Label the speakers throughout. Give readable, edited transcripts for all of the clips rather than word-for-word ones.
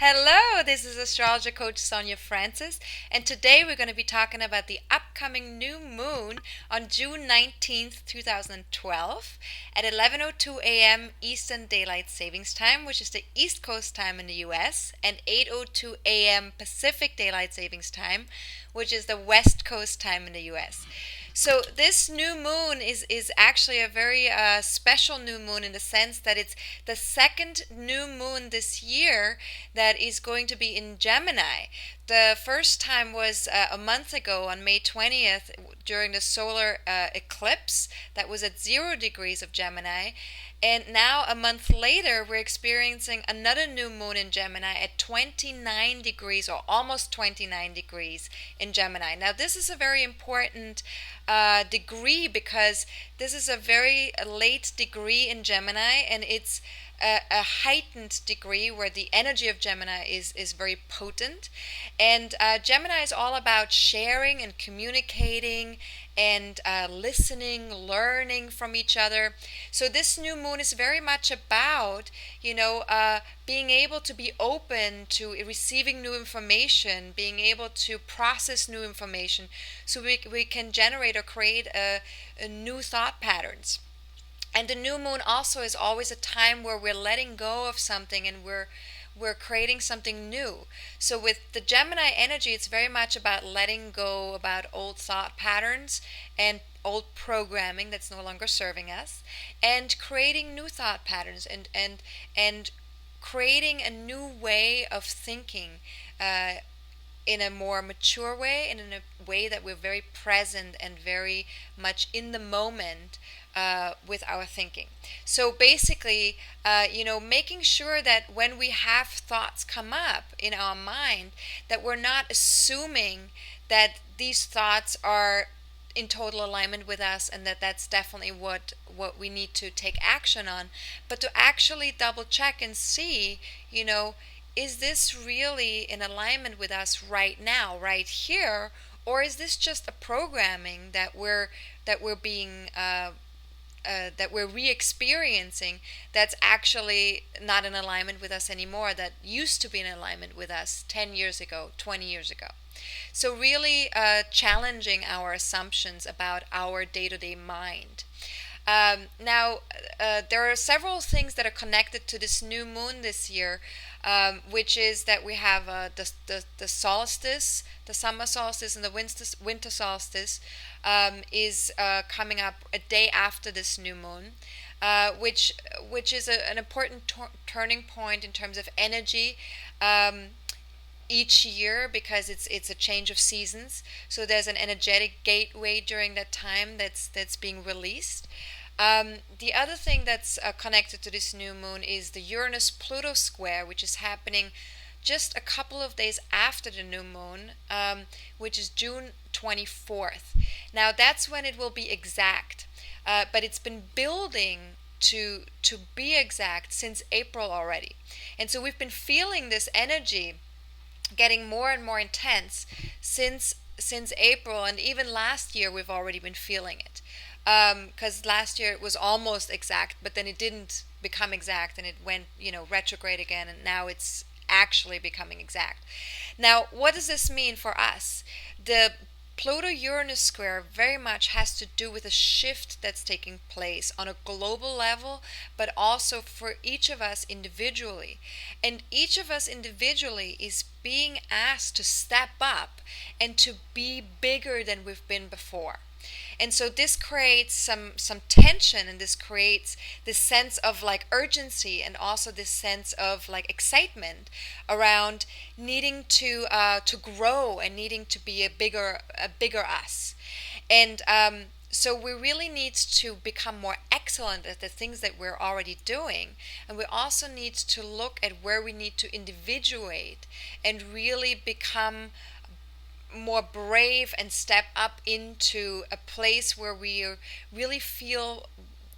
Speaker 1: Hello, this is Astrologer Coach Sonja Francis, and today we're going to be talking about the upcoming new moon on June 19th, 2012 at 11:02 a.m. Eastern Daylight Savings Time, which is the East Coast time in the US, and 8:02 a.m. Pacific Daylight Savings Time, which is the West Coast time in the US. So this new moon is actually a very special new moon in the sense that it's the second new moon this year that is going to be in Gemini. The first time was a month ago on May 20th during the solar eclipse that was at 0 degrees of Gemini. And now, a month later, we're experiencing another new moon in Gemini at 29 degrees or almost 29 degrees in Gemini. Now, this is a very important degree because this is a very late degree in Gemini, and it's a heightened degree where the energy of Gemini is very potent. And Gemini is all about sharing and communicating and listening, learning from each other. So this new moon is very much about, being able to be open to receiving new information, being able to process new information, so we can generate or create a new thought patterns. And the new moon also is always a time where we're letting go of something and we're creating something new. So with the Gemini energy, it's very much about letting go about old thought patterns and old programming that's no longer serving us, and creating new thought patterns and creating a new way of thinking in a more mature way and in a way that we're very present and very much in the moment with our thinking. So basically, making sure that when we have thoughts come up in our mind, that we're not assuming that these thoughts are in total alignment with us and that that's definitely what we need to take action on, but to actually double check and see, is this really in alignment with us right now, right here, or is this just a programming that we're being that we're re-experiencing that's actually not in alignment with us anymore, that used to be in alignment with us 10 years ago, 20 years ago. So really challenging our assumptions about our day-to-day mind. Now, there are several things that are connected to this new moon this year, which is that we have the solstice, the summer solstice, and the winter solstice is coming up a day after this new moon, which is an important turning point in terms of energy. Each year, because it's a change of seasons, so there's an energetic gateway during that time that's being released. The other thing that's connected to this new moon is the Uranus-Pluto square, which is happening just a couple of days after the new moon, which is June 24th. Now that's when it will be exact, but it's been building to be exact since April already, and so we've been feeling this energy getting more and more intense since April, and even last year we've already been feeling it. Because last year it was almost exact, but then it didn't become exact, and it went, retrograde again, and now it's actually becoming exact. Now, what does this mean for us? The Pluto-Uranus square very much has to do with a shift that's taking place on a global level, but also for each of us individually. And each of us individually is being asked to step up and to be bigger than we've been before. And so this creates some tension, and this creates this sense of like urgency, and also this sense of like excitement around needing to grow and needing to be a bigger us. And so we really need to become more excellent at the things that we're already doing, and we also need to look at where we need to individuate and really become more brave and step up into a place where we really feel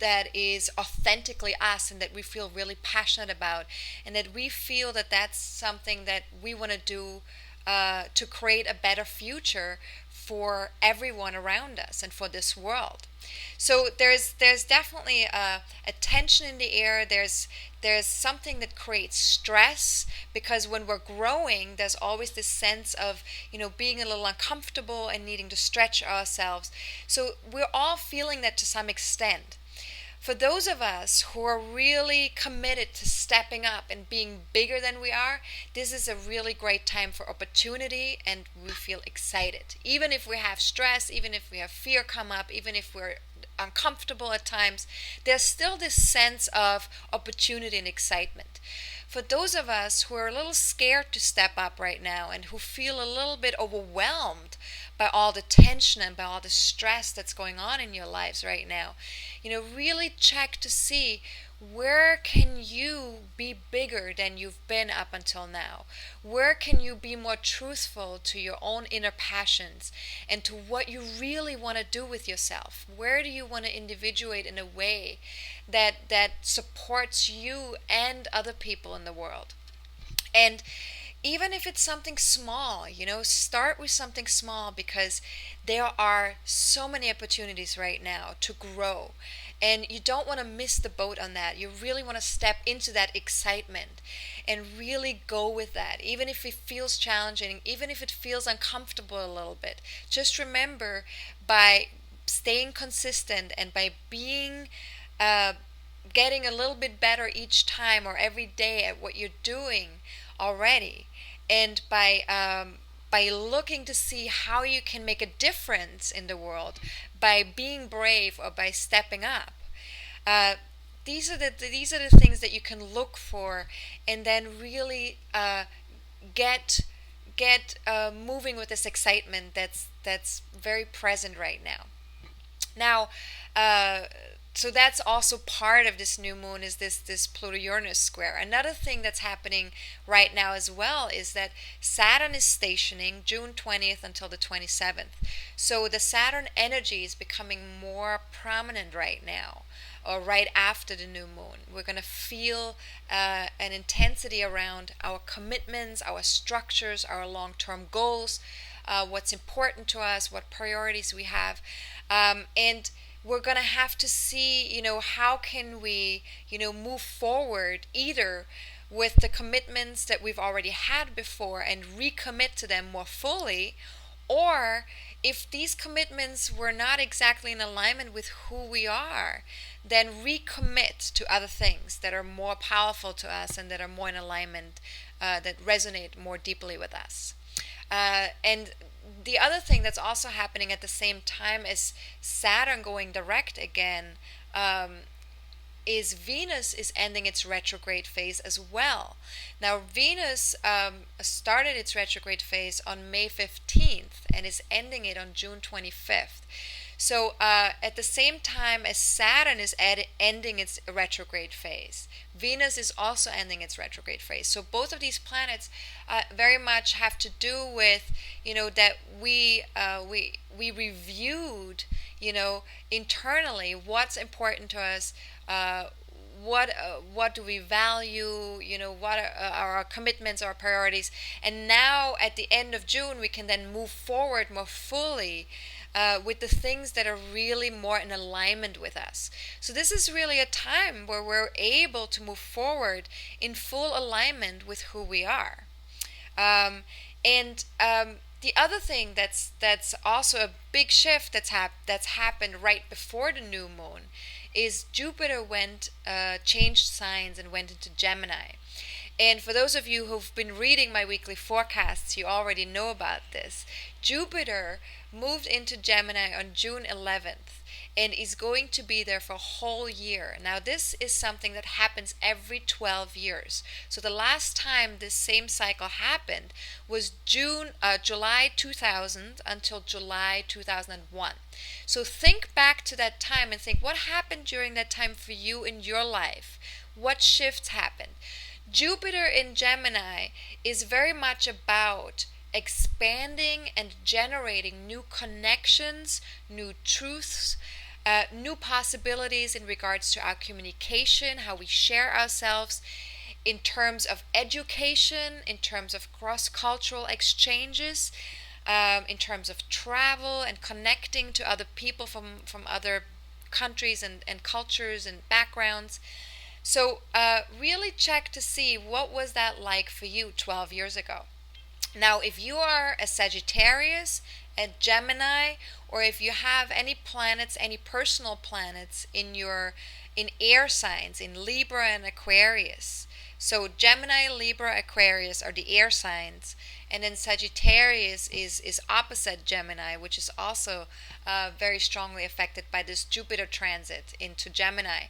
Speaker 1: that is authentically us, and that we feel really passionate about, and that we feel that that's something that we want to do to create a better future for everyone around us and for this world. So there's definitely a tension in the air. There's something that creates stress, because when we're growing, there's always this sense of, being a little uncomfortable and needing to stretch ourselves. So we're all feeling that to some extent. For those of us who are really committed to stepping up and being bigger than we are, this is a really great time for opportunity, and we feel excited. Even if we have stress, even if we have fear come up, even if we're uncomfortable at times, there's still this sense of opportunity and excitement. For those of us who are a little scared to step up right now and who feel a little bit overwhelmed by all the tension and by all the stress that's going on in your lives right now, really check to see, where can you be bigger than you've been up until now? Where can you be more truthful to your own inner passions and to what you really want to do with yourself? Where do you want to individuate in a way that supports you and other people in the world? And even if it's something small, start with something small, because there are so many opportunities right now to grow. And you don't want to miss the boat on that. You really want to step into that excitement and really go with that. Even if it feels challenging, even if it feels uncomfortable a little bit, just remember, by staying consistent and by being getting a little bit better each time or every day at what you're doing already, and by looking to see how you can make a difference in the world by being brave or by stepping up. These are the things that you can look for, and then really get moving with this excitement that's very present right now. Now, so that's also part of this new moon, is this Pluto-Uranus square. Another thing that's happening right now as well is that Saturn is stationing June 20th until the 27th. So the Saturn energy is becoming more prominent right now, or right after the new moon. We're going to feel an intensity around our commitments, our structures, our long-term goals, what's important to us, what priorities we have, and we're going to have to see, how can we, move forward, either with the commitments that we've already had before and recommit to them more fully, or if these commitments were not exactly in alignment with who we are, then recommit to other things that are more powerful to us and that are more in alignment, that resonate more deeply with us. And the other thing that's also happening at the same time as Saturn going direct again, is Venus is ending its retrograde phase as well. Now, Venus started its retrograde phase on May 15th and is ending it on June 25th. So at the same time as Saturn is ending its retrograde phase, Venus is also ending its retrograde phase. So both of these planets very much have to do with, that we reviewed, internally what's important to us, what do we value, what are our commitments, our priorities, and now at the end of June we can then move forward more fully with the things that are really more in alignment with us. So this is really a time where we're able to move forward in full alignment with who we are. The other thing that's also a big shift that's happened right before the new moon is Jupiter changed signs and went into Gemini. And for those of you who've been reading my weekly forecasts, you already know about this. Jupiter moved into Gemini on June 11th and is going to be there for a whole year. Now, this is something that happens every 12 years. So the last time this same cycle happened was July 2000 until July 2001. So think back to that time and think, what happened during that time for you in your life? What shifts happened? Jupiter in Gemini is very much about expanding and generating new connections, new truths, new possibilities in regards to our communication, how we share ourselves, in terms of education, in terms of cross-cultural exchanges, in terms of travel and connecting to other people from other countries and cultures and backgrounds. So really check to see what was that like for you 12 years ago. Now, if you are a Sagittarius, a Gemini, or if you have any planets, any personal planets in air signs, in Libra and Aquarius. So Gemini, Libra, Aquarius are the air signs, and then Sagittarius is opposite Gemini, which is also very strongly affected by this Jupiter transit into Gemini.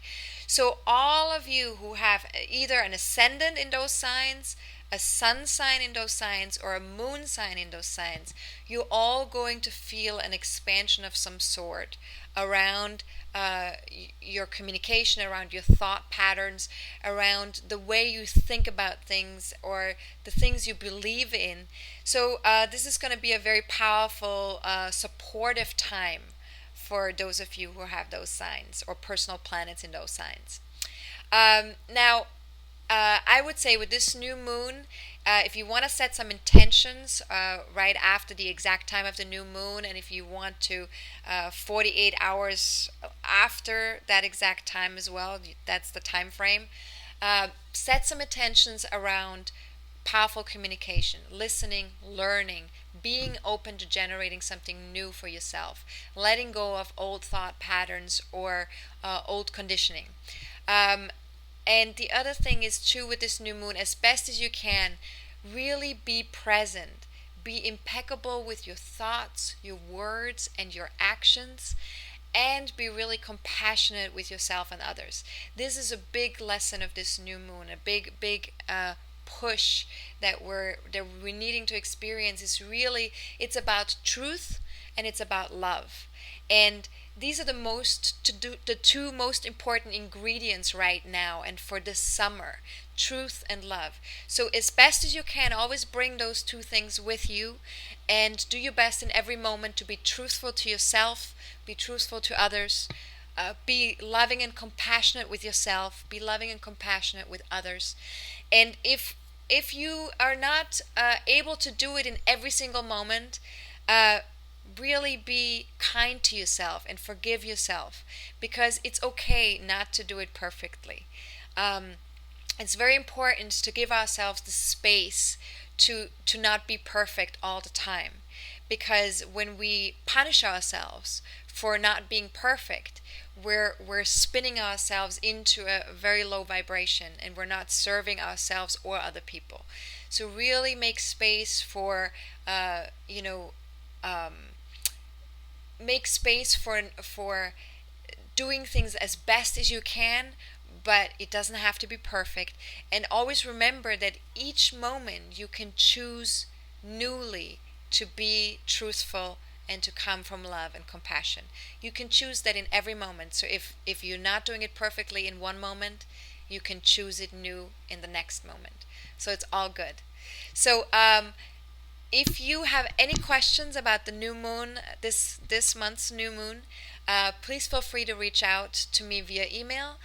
Speaker 1: So all of you who have either an ascendant in those signs, a sun sign in those signs, or a moon sign in those signs, you're all going to feel an expansion of some sort around your communication, around your thought patterns, around the way you think about things or the things you believe in. So this is going to be a very powerful, supportive time for those of you who have those signs or personal planets in those signs. Now, I would say with this new moon, if you want to set some intentions right after the exact time of the new moon, and if you want to 48 hours after that exact time as well, that's the time frame, set some intentions around powerful communication, listening, learning, being open to generating something new for yourself, letting go of old thought patterns or old conditioning. And the other thing is too, with this new moon, as best as you can, really be present. Be impeccable with your thoughts, your words, and your actions, and be really compassionate with yourself and others. This is a big lesson of this new moon, a big push that we're needing to experience. Is really, it's about truth and it's about love. And these are the two most important ingredients right now and for this summer: truth and love. So as best as you can, always bring those two things with you, and do your best in every moment to be truthful to yourself, be truthful to others, be loving and compassionate with yourself, be loving and compassionate with others. And if you are not able to do it in every single moment, really be kind to yourself and forgive yourself, because it's okay not to do it perfectly. It's very important to give ourselves the space to not be perfect all the time, because when we punish ourselves for not being perfect, we're spinning ourselves into a very low vibration, and we're not serving ourselves or other people. So really make space for make space for doing things as best as you can, but it doesn't have to be perfect. And always remember that each moment you can choose newly to be truthful and to come from love and compassion. You can choose that in every moment. So if you're not doing it perfectly in one moment, you can choose it new in the next moment. So it's all good. So if you have any questions about the new moon, this month's new moon, please feel free to reach out to me via email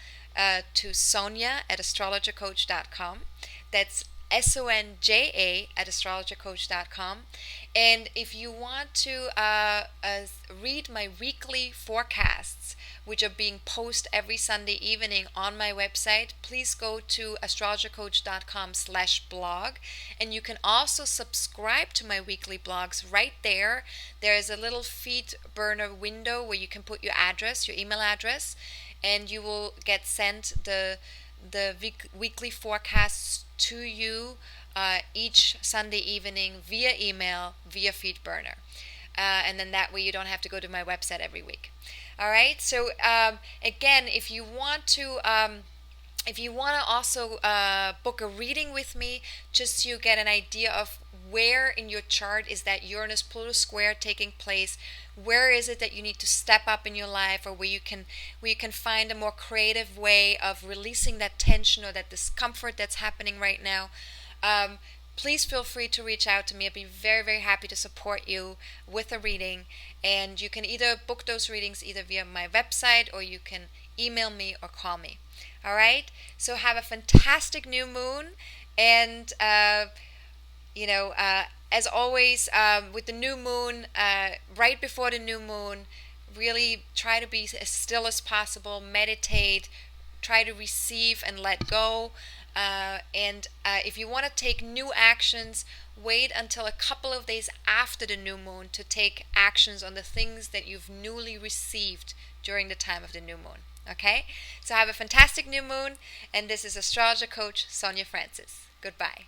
Speaker 1: to Sonja at AstrologerCoach.com. That's SONJA at AstrologerCoach.com. And if you want to read my weekly forecasts, which are being posted every Sunday evening on my website, please go to astrologercoach.com/blog. And you can also subscribe to my weekly blogs right there. There is a little feed burner window where you can put your address, your email address, and you will get sent the weekly forecasts to you each Sunday evening via email, via feed burner. And then that way you don't have to go to my website every week. All right. So again, if you want to also book a reading with me, just so you get an idea of where in your chart is that Uranus-Pluto square taking place, where is it that you need to step up in your life, or where you can find a more creative way of releasing that tension or that discomfort that's happening right now. Please feel free to reach out to me. I'd be very, very happy to support you with a reading. And you can either book those readings either via my website, or you can email me or call me. All right? So have a fantastic new moon. And, as always, with the new moon, right before the new moon, really try to be as still as possible, meditate, try to receive and let go. And if you want to take new actions, wait until a couple of days after the new moon to take actions on the things that you've newly received during the time of the new moon. Okay? So have a fantastic new moon, and this is astrologer coach Sonja Francis. Goodbye.